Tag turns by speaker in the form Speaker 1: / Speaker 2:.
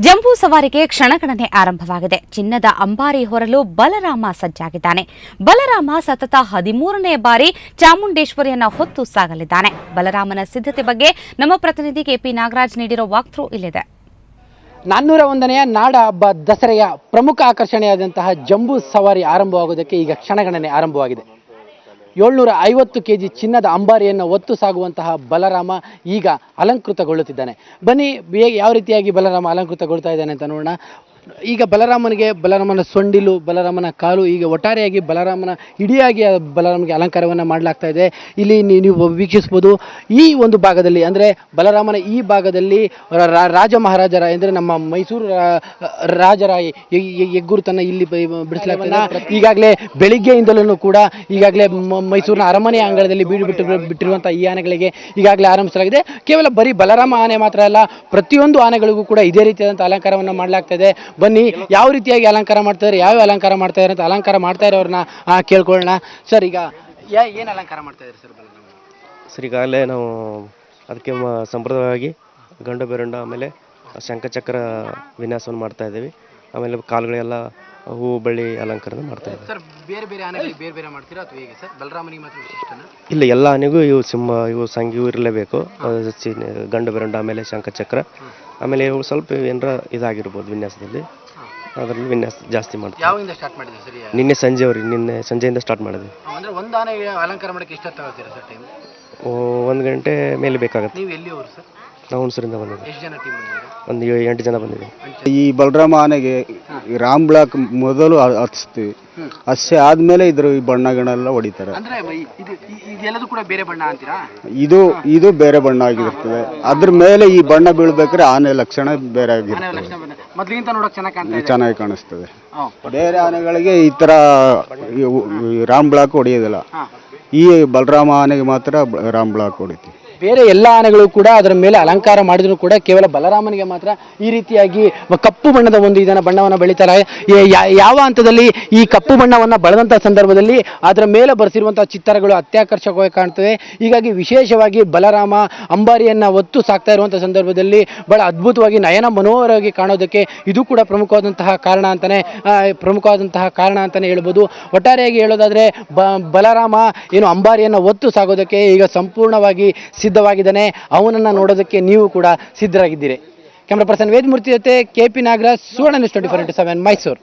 Speaker 1: ಜಂಬೂ ಸವಾರಿಗೆ ಕ್ಷಣಗಣನೆ ಆರಂಭವಾಗಿದೆ. ಚಿನ್ನದ ಅಂಬಾರಿ ಹೊರಲು ಬಲರಾಮ ಸಜ್ಜಾಗಿದ್ದಾನೆ. ಬಲರಾಮ ಸತತ 13ನೇ ಬಾರಿ ಚಾಮುಂಡೇಶ್ವರಿಯನ್ನ ಹೊತ್ತು ಸಾಗಲಿದ್ದಾನೆ. ಬಲರಾಮನ ಸಿದ್ಧತೆ ಬಗ್ಗೆ ನಮ್ಮ ಪ್ರತಿನಿಧಿ ಕೆಪಿ ನಾಗರಾಜ್ ನೀಡಿರೋ ವಾಕ್ಥ್ರೂ ಇಲ್ಲಿದೆ.
Speaker 2: 401ನೆಯ ನಾಡ ಹಬ್ಬ ದಸರೆಯ ಪ್ರಮುಖ ಆಕರ್ಷಣೆಯಾದಂತಹ ಜಂಬೂ ಸವಾರಿ ಆರಂಭವಾಗುವುದಕ್ಕೆ ಈಗ ಕ್ಷಣಗಣನೆ ಆರಂಭವಾಗಿದೆ. 750 kg ಚಿನ್ನದ ಅಂಬಾರಿಯನ್ನು ಹೊತ್ತು ಸಾಗುವಂತಹ ಬಲರಾಮ ಈಗ ಅಲಂಕೃತಗೊಳ್ಳುತ್ತಿದ್ದಾನೆ. ಬನ್ನಿ ಯಾವ ರೀತಿಯಾಗಿ ಬಲರಾಮ ಅಲಂಕೃತಗೊಳ್ತಾ ಇದ್ದಾನೆ ಅಂತ ನೋಡೋಣ. ಈಗ ಬಲರಾಮನ ಸೊಂಡಿಲು, ಬಲರಾಮನ ಕಾಲು, ಈಗ ಒಟ್ಟಾರೆಯಾಗಿ ಬಲರಾಮನ ಇಡಿಯಾಗಿ ಬಲರಾಮನಿಗೆ ಅಲಂಕಾರವನ್ನು ಮಾಡಲಾಗ್ತಾ ಇದೆ. ಇಲ್ಲಿ ನೀವು ವೀಕ್ಷಿಸಬಹುದು. ಈ ಒಂದು ಭಾಗದಲ್ಲಿ ಅಂದರೆ ಬಲರಾಮನ ಈ ಭಾಗದಲ್ಲಿ ರಾಜ ಮಹಾರಾಜರ ಅಂದರೆ ನಮ್ಮ ಮೈಸೂರು ರಾಜರ ಹೆಗ್ಗುರುತನ್ನು ಇಲ್ಲಿ ಬಿಡಿಸಲಾಗ್ತದೆ. ಈಗಾಗಲೇ ಬೆಳಿಗ್ಗೆಯಿಂದಲೂ ಕೂಡ ಈಗಾಗಲೇ ಮೈಸೂರಿನ ಅರಮನೆ ಅಂಗಳದಲ್ಲಿ ಬಿಟ್ಟಿರುವಂಥ ಈ ಆನೆಗಳಿಗೆ ಈಗಾಗಲೇ ಆರಂಭಿಸಲಾಗಿದೆ. ಕೇವಲ ಬರೀ ಬಲರಾಮ ಆನೆ ಮಾತ್ರ ಅಲ್ಲ, ಪ್ರತಿಯೊಂದು ಆನೆಗಳಿಗೂ ಕೂಡ ಇದೇ ರೀತಿಯಾದಂಥ ಅಲಂಕಾರವನ್ನು ಮಾಡಲಾಗ್ತಾ ಇದೆ. ಬನ್ನಿ ಯಾವ ರೀತಿಯಾಗಿ ಅಲಂಕಾರ ಮಾಡ್ತಾರೆ, ಯಾವ ಅಲಂಕಾರ ಮಾಡ್ತಾ ಇದ್ದಾರೆ ಅಂತ ಅಲಂಕಾರ ಮಾಡ್ತಾ ಇರೋರನ್ನ ಕೇಳ್ಕೊಳ್ಳೋಣ. ಸರ್, ಈಗ ಏನು ಅಲಂಕಾರ ಮಾಡ್ತಾ ಇದ್ದಾರೆ
Speaker 3: ಸರ್? ಈಗಾಗಲೇ ನಾವು ಅದಕ್ಕೆ ಸಂಪ್ರದಾಯವಾಗಿ ಗಂಡು ಬೆರಂಡ ಆಮೇಲೆ ಶಂಖಚಕ್ರ ವಿನ್ಯಾಸವನ್ನು ಮಾಡ್ತಾ ಇದ್ದೀವಿ. ಆಮೇಲೆ ಕಾಲುಗಳೆಲ್ಲ ಹೂ ಬಳ್ಳಿ ಅಲಂಕಾರ ಮಾಡ್ತಾ ಇದ್ದೀವಿ.
Speaker 2: ಸರ್, ಬೇರೆ ಬೇರೆ ಆನೆಗಳಿಗೆ ಬೇರೆ ಬೇರೆ ಮಾಡ್ತೀರಾ ಅಥವಾ ಹೇಗೆ ಸರ್? ಬಲರಾಮನಿಗೆ ಮಾತ್ರ ವಿಶಿಷ್ಟನಾ?
Speaker 3: ಇಲ್ಲ, ಎಲ್ಲ ಆನೆಗೂ ಇವು ಸಿಂಹ, ಇವು ಸಂಗಿ ಇವು ಇರಲೇಬೇಕು. ಗಂಡು ಬೆರಂಡ ಆಮೇಲೆ ಶಂಖಚಕ್ರ, ಆಮೇಲೆ ಇವು ಸ್ವಲ್ಪ ಏನಾರ ಇದಾಗಿರ್ಬೋದು ವಿನ್ಯಾಸದಲ್ಲಿ, ಅದರಲ್ಲಿ ವಿನ್ಯಾಸ ಜಾಸ್ತಿ ಮಾಡ್ತೀವಿ.
Speaker 2: ಯಾವಾಗಿಂದ ಸ್ಟಾರ್ಟ್ ಮಾಡಿದ್ವಿ ಸರ್?
Speaker 3: ನಿನ್ನೆ ಸಂಜೆಯಿಂದ ಸ್ಟಾರ್ಟ್ ಮಾಡಿದ್ವಿ.
Speaker 2: ಅಂದರೆ ಒಂದು ಆನೆ ಅಲಂಕಾರ ಮಾಡೋಕ್ಕೆ ಎಷ್ಟು ತಗೋತೀರಾ ಸರ್ ಟೈಮ್?
Speaker 3: 1 ಗಂಟೆ ಮೇಲೆ ಬೇಕಾಗುತ್ತೆ.
Speaker 2: ನೀವು ಎಲ್ಲಿ ಅವರು ಸರ್?
Speaker 3: ನಾವು ಹುಣಸೂರಿಂದ ಬಂದಿದ್ದೀವಿ.
Speaker 2: ಎಷ್ಟು ಜನ ಟೀಮ್ ಬಂದಿದ್ದೀರಾ?
Speaker 3: ಒಂದು 8 ಜನ ಬಂದಿದ್ದೀವಿ.
Speaker 4: ಈ ಬಲರಾಮ ಆನೆಗೆ ರಾಮ್ ಬ್ಲಾಕ್ ಮೊದಲು ಹಚ್ತೀವಿ, ಹಚ್ಚಿ ಆದ್ಮೇಲೆ ಇದ್ರ ಈ ಬಣ್ಣಗಳೆಲ್ಲ ಹೊಡಿತಾರೆ.
Speaker 2: ಅಂದ್ರೆ ಇದೆಲ್ಲದೂ ಕೂಡ ಬೇರೆ ಬಣ್ಣ ಅಂತೀರಾ?
Speaker 4: ಇದು ಬೇರೆ ಬಣ್ಣ ಆಗಿರ್ತದೆ. ಅದ್ರ ಮೇಲೆ ಈ ಬಣ್ಣ ಬೀಳ್ಬೇಕಾದ್ರೆ ಆನೆ ಲಕ್ಷಣ ಬೇರೆ ಆಗಿರ್ತದೆ.
Speaker 2: ಮೊದಲಿಗಿಂತ ನೋಡಕ್
Speaker 4: ಚೆನ್ನಾಗಿ ಕಾಣಿಸ್ತದೆ. ಬೇರೆ ಆನೆಗಳಿಗೆ ಈ ತರ ರಾಮ್ ಬ್ಲಾಕ್ ಹೊಡೆಯೋದಿಲ್ಲ. ಈ ಬಲರಾಮ ಆನೆಗೆ ಮಾತ್ರ ರಾಮ್ ಬ್ಲಾಕ್ ಹೊಡಿತೀವಿ.
Speaker 2: ಬೇರೆ ಎಲ್ಲ ಆನೆಗಳು ಕೂಡ ಅದರ ಮೇಲೆ ಅಲಂಕಾರ ಮಾಡಿದ್ರು ಕೂಡ ಕೇವಲ ಬಲರಾಮನಿಗೆ ಮಾತ್ರ ಈ ರೀತಿಯಾಗಿ ಕಪ್ಪು ಬಣ್ಣದ ಒಂದು ಬಣ್ಣವನ್ನು ಬೆಳೀತಾರೆ. ಯಾವ ಹಂತದಲ್ಲಿ ಈ ಕಪ್ಪು ಬಣ್ಣವನ್ನು ಬಳದಂತಹ ಸಂದರ್ಭದಲ್ಲಿ ಅದರ ಮೇಲೆ ಬರೆಸಿರುವಂತಹ ಚಿತ್ರಗಳು ಅತ್ಯಾಕರ್ಷಕವಾಗಿ ಕಾಣ್ತವೆ. ಹೀಗಾಗಿ ವಿಶೇಷವಾಗಿ ಬಲರಾಮ ಅಂಬಾರಿಯನ್ನು ಹೊತ್ತು ಸಾಕ್ತಾ ಇರುವಂತಹ ಸಂದರ್ಭದಲ್ಲಿ ಬಹಳ ಅದ್ಭುತವಾಗಿ ನಯನ ಮನೋಹರವಾಗಿ ಕಾಣೋದಕ್ಕೆ ಇದು ಕೂಡ ಪ್ರಮುಖವಾದಂತಹ ಕಾರಣ ಅಂತಾನೆ ಹೇಳ್ಬೋದು. ಒಟ್ಟಾರೆಯಾಗಿ ಹೇಳೋದಾದ್ರೆ ಬಲರಾಮ ಏನು ಅಂಬಾರಿಯನ್ನು ಹೊತ್ತು ಸಾಗೋದಕ್ಕೆ ಈಗ ಸಂಪೂರ್ಣವಾಗಿ ಸಿದ್ಧವಾಗಿದ್ದಾನೆ. ಅವನನ್ನು ನೋಡೋದಕ್ಕೆ ನೀವು ಕೂಡ ಸಿದ್ಧರಾಗಿದ್ದೀರಿ. ಕ್ಯಾಮರಾ ಪರ್ಸನ್ ವೇದಮೂರ್ತಿ ಜೊತೆ ಕೆಪಿ ನಾಗರಾಜ್, ಸುವರ್ಣ ನ್ಯೂಸ್ 24/7 ಮೈಸೂರು.